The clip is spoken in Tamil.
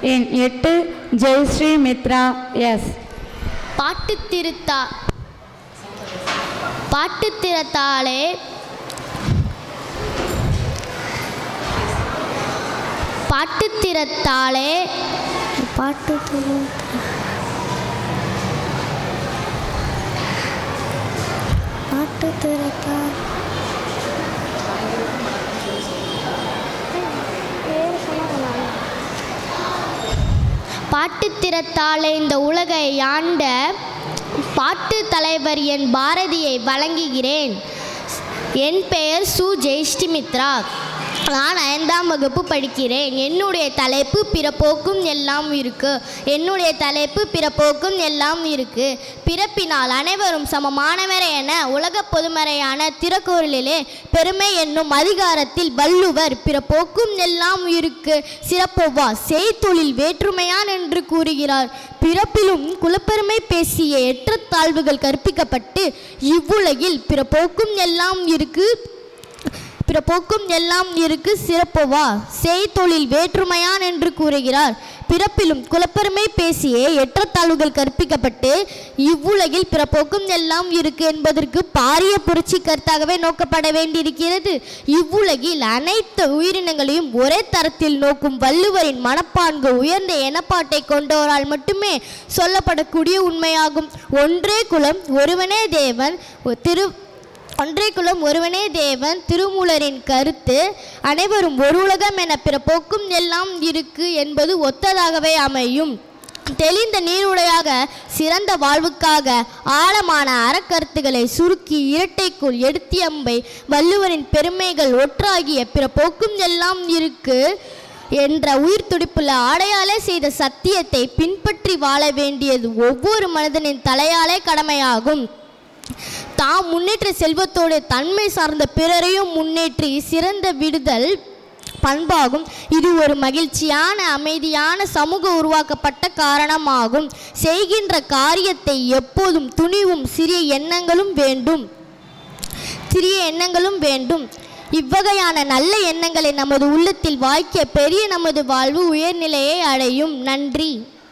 எண் 8 ஜெயஸ்ரீ மித்ரா எஸ். பாட்டுத்திறத்தாலே இந்த உலகை ஆண்ட பாட்டு தலைவர் என் பாரதியை வழங்குகிறேன். என் பெயர் சு ஜெயஸ்ரீ மித்ரா. நான் 5ஆம் வகுப்பு படிக்கிறேன். என்னுடைய தலைப்பு பிறப்போக்கும் எல்லாம் இருக்கு. பிறப்பினால் அனைவரும் சமமானவரே என உலக பொதுமறையான திருக்குறளிலே பெருமை என்னும் அதிகாரத்தில் வள்ளுவர் பிறப்போக்கும் எல்லாம் இருக்கு சிறப்பொவ்வா செய்தொழில் வேற்றுமையான் என்று கூறுகிறார். பிறப்பிலும் குலப்பெருமை பேசிய ஏற்றத்தாழ்வுகள் கற்பிக்கப்பட்டு இவ்வுலகில் பிறப்போக்கும் எல்லாம் இருக்கு சிறப்பொவ்வா செய்தொழில் வேற்றுமையான் என்று கூறுகிறார். பிறப்பிலும் குலப்பெருமை பேசிய ஏற்றத்தாழ்வுகள் கற்பிக்கப்பட்டு இவ்வுலகில் பிறப்போக்கும் எல்லாம் இருக்கு என்பதற்கு பாரிய புரட்சி கருத்தாகவே நோக்கப்பட வேண்டியிருக்கிறது. இவ்வுலகில் அனைத்து உயிரினங்களையும் ஒரே தரத்தில் நோக்கும் வள்ளுவரின் மனப்பான்கு உயர்ந்த எண்ணப்பாட்டை கொண்டோரால் மட்டுமே சொல்லப்படக்கூடிய உண்மையாகும். ஒன்றே குலம் ஒருவனே தேவன் திருமூலரின் கருத்து அனைவரும் ஒரு உலகம் என பிறப்போக்கும் எல்லாம் இருக்கு என்பது ஒத்ததாகவே அமையும். தெளிந்த நீருடையாக சிறந்த வாழ்வுக்காக ஆழமான அறக்கருத்துக்களை சுருக்கி இரட்டைக்குள் எடுத்தியம்பை வள்ளுவரின் பெருமைகள் ஒற்றாகிய பிறப்போக்கும் எல்லாம் இருக்கு என்ற உயிர் துடிப்புள்ள ஆடையாலே செய்த சத்தியத்தை பின்பற்றி வாழ வேண்டியது ஒவ்வொரு மனிதனின் தலையாலே கடமையாகும். தாம் முன்னேற்ற செல்வத்தோடு தன்மை சார்ந்த பிறரையும் முன்னேற்றி சிறந்த விடுதல் பண்பாகும். இது ஒரு மகிழ்ச்சியான அமைதியான சமூக உருவாக்கப்பட்ட காரணமாகும். செய்கின்ற காரியத்தை எப்போதும் துணிவும் சிறிய எண்ணங்களும் வேண்டும். இவ்வகையான நல்ல எண்ணங்களை நமது உள்ளத்தில் வாய்க்க பெரிய நமது வாழ்வு உயர்நிலையை அடையும். நன்றி.